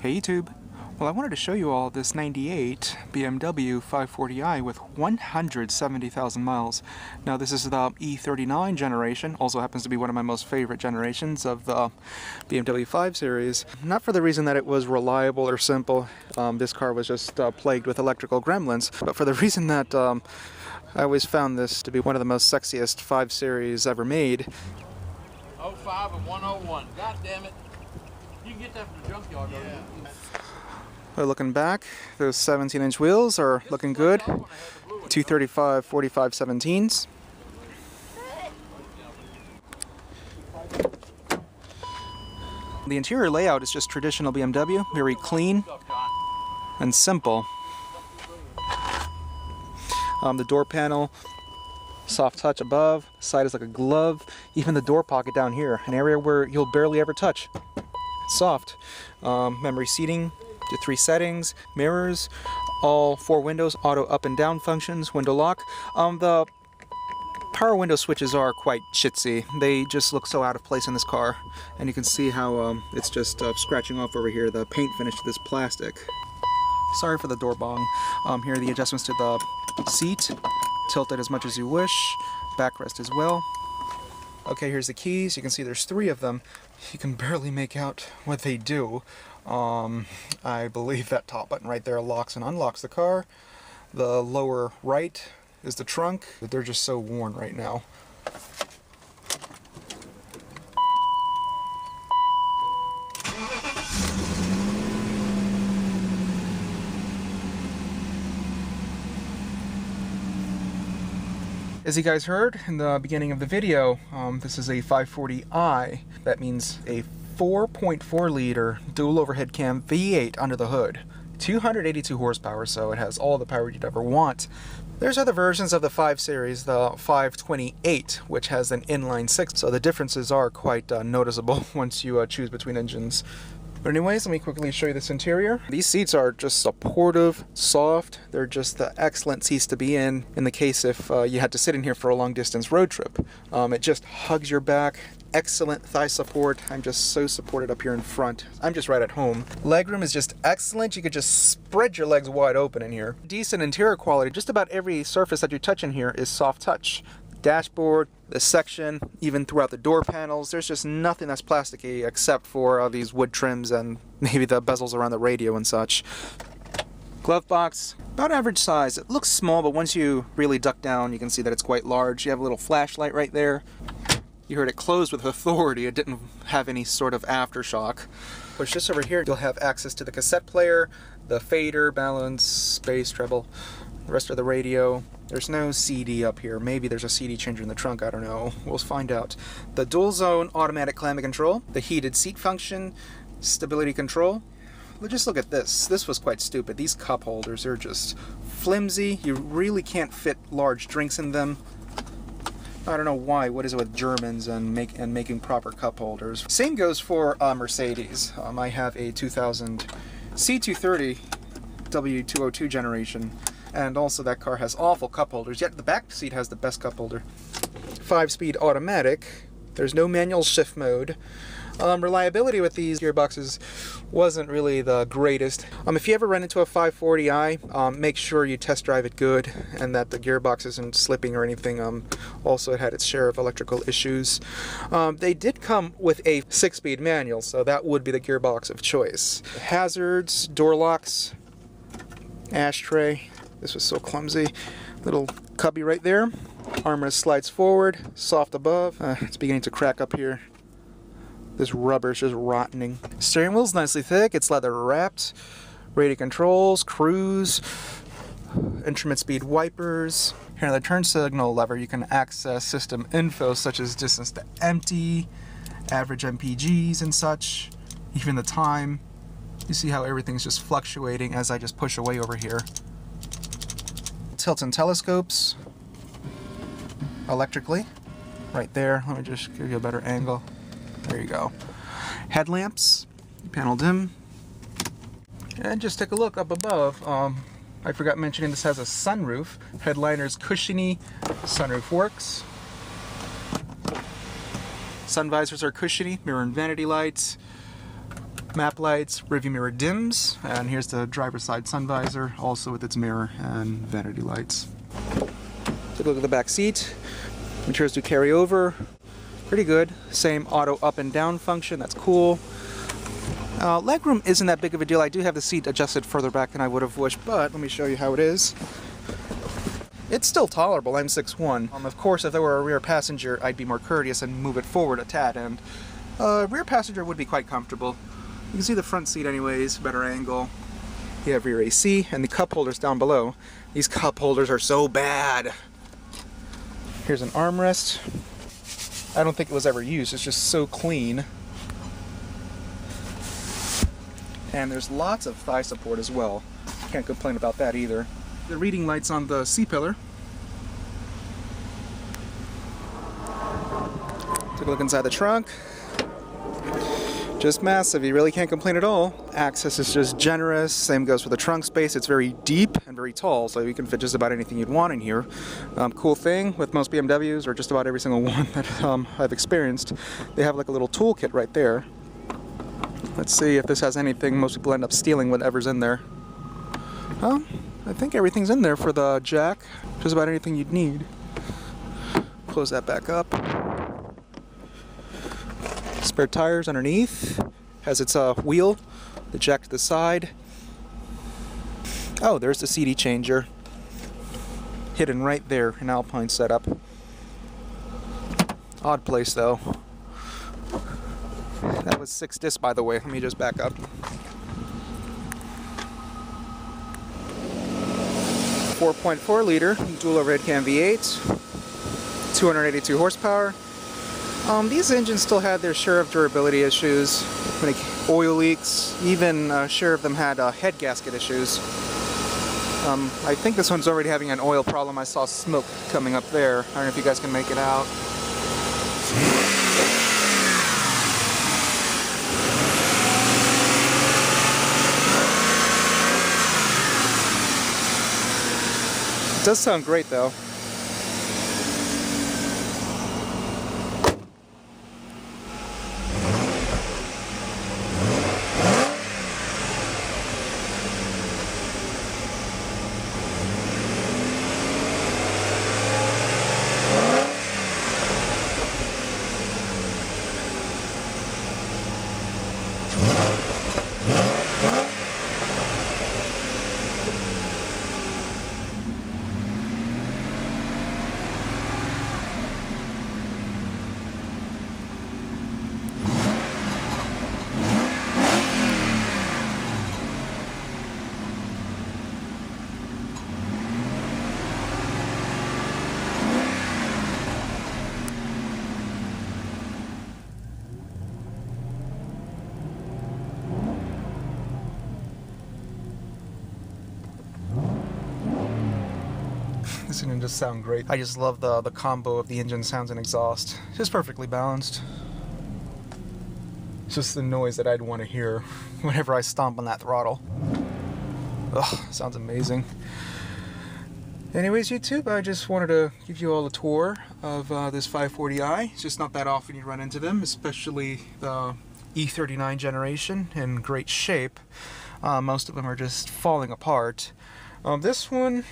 Hey YouTube! Well, I wanted to show you all this 98 BMW 540i with 170,000 miles. Now this is the E39 generation, also happens to be one of my most favorite generations of the BMW 5 Series. Not for the reason that it was reliable or simple, this car was just plagued with electrical gremlins, but for the reason that I always found this to be one of the most sexiest 5 Series ever made. 05 and 101, god damn it. You can get that from the junkyard, though. Yeah. Looking back, those 17-inch wheels are looking good. 235 45 17s. The interior layout is just traditional BMW, very clean and simple. The door panel, soft touch above, side is like a glove. Even the door pocket down here, an area where you'll barely ever touch. It's soft. Memory seating, to 3 settings, mirrors, all 4 windows, auto up and down functions, window lock. The power window switches are quite chitsy. They just look so out of place in this car. And you can see how it's just scratching off over here, the paint finish to this plastic. Sorry for the door bong. Here are the adjustments to the seat. Tilt it as much as you wish. Backrest as well. Okay, here's the keys. You can see there's 3 of them. You can barely make out what they do. I believe that top button right there locks and unlocks the car. The lower right is the trunk. They're just so worn right now. As you guys heard in the beginning of the video, this is a 540i. That means a 4.4 liter dual overhead cam V8 under the hood. 282 horsepower, so it has all the power you'd ever want. There's other versions of the 5 Series, the 528, which has an inline 6, so the differences are quite noticeable once you choose between engines. But anyways, let me quickly show you this interior. These seats are just supportive, soft. They're just the excellent seats to be in the case if you had to sit in here for a long distance road trip. It just hugs your back. Excellent thigh support. I'm just so supported up here in front. I'm just right at home. Legroom is just excellent. You could just spread your legs wide open in here. Decent interior quality. Just about every surface that you touch in here is soft touch. Dashboard, this section, even throughout the door panels, there's just nothing that's plasticky except for these wood trims and maybe the bezels around the radio and such. Glove box, about average size. It looks small, but once you really duck down, you can see that it's quite large. You have a little flashlight right there. You heard it close with authority. It didn't have any sort of aftershock. Push this over here, you'll have access to the cassette player, the fader, balance, bass, treble, the rest of the radio. There's no CD up here. Maybe there's a CD changer in the trunk, I don't know. We'll find out. The dual zone automatic climate control, the heated seat function, stability control. Just look at this. This was quite stupid. These cup holders are just flimsy. You really can't fit large drinks in them. I don't know why. What is it with Germans and making proper cup holders? Same goes for Mercedes. I have a 2000 C230 W202 generation. And also that car has awful cup holders, yet the back seat has the best cup holder. 5-speed automatic. There's no manual shift mode. Reliability with these gearboxes wasn't really the greatest. If you ever run into a 540i, make sure you test drive it good and that the gearbox isn't slipping or anything. Also, it had its share of electrical issues. They did come with a 6-speed manual, so that would be the gearbox of choice. Hazards, door locks, ashtray. This was so clumsy. Little cubby right there. Armrest slides forward, soft above. It's beginning to crack up here. This rubber is just rotting. Steering wheel's nicely thick. It's leather wrapped. Radio controls, cruise, instrument speed wipers. Here on the turn signal lever, you can access system info such as distance to empty, average MPGs and such, even the time. You see how everything's just fluctuating as I just push away over here. Tilt and telescopes electrically right there. Let me just give you a better angle. There you go. Headlamps, panel dim, and just take a look up above. I forgot mentioning this has a sunroof. Headliner's cushiony, sunroof works. Sun visors are cushiony, mirror and vanity lights. Map lights, rearview mirror dims, and here's the driver's side sun visor, also with its mirror and vanity lights. Take a look at the back seat. Materials do carry over. Pretty good. Same auto up and down function, that's cool. Legroom isn't that big of a deal. I do have the seat adjusted further back than I would have wished, but let me show you how it is. It's still tolerable. I'm 6'1". Of course, if there were a rear passenger, I'd be more courteous and move it forward a tad, and rear passenger would be quite comfortable. You can see the front seat anyways, better angle. You have rear AC, and the cup holders down below. These cup holders are so bad. Here's an armrest. I don't think it was ever used, it's just so clean. And there's lots of thigh support as well. Can't complain about that either. The reading lights on the C-pillar. Take a look inside the trunk. Just massive, you really can't complain at all. Access is just generous, same goes for the trunk space. It's very deep and very tall, so you can fit just about anything you'd want in here. Cool thing with most BMWs, or just about every single one that I've experienced, they have like a little toolkit right there. Let's see if this has anything. Most people end up stealing whatever's in there. I think everything's in there for the jack, just about anything you'd need. Close that back up. Spare tires underneath, has its wheel, the jack to the side. Oh, there's the CD changer, hidden right there in Alpine setup. Odd place though. That was 6 discs, by the way. Let me just back up. 4.4 liter dual overhead cam V8, 282 horsepower. These engines still had their share of durability issues, like oil leaks, even a share of them had head gasket issues. I think this one's already having an oil problem. I saw smoke coming up there. I don't know if you guys can make it out. It does sound great though. This is gonna just sound great. I just love the combo of the engine sounds and exhaust. Just perfectly balanced. It's just the noise that I'd want to hear whenever I stomp on that throttle. Ugh, sounds amazing. Anyways, YouTube, I just wanted to give you all a tour of this 540i. It's just not that often you run into them, especially the E39 generation in great shape. Most of them are just falling apart. This one,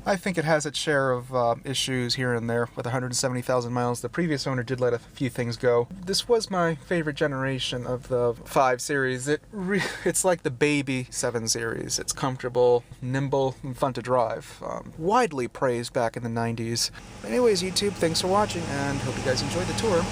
I think it has its share of issues here and there with 170,000 miles. The previous owner did let a few things go. This was my favorite generation of the 5 series. It's like the baby 7 series. It's comfortable, nimble, and fun to drive. Widely praised back in the 90s. Anyways, YouTube, thanks for watching, and hope you guys enjoyed the tour.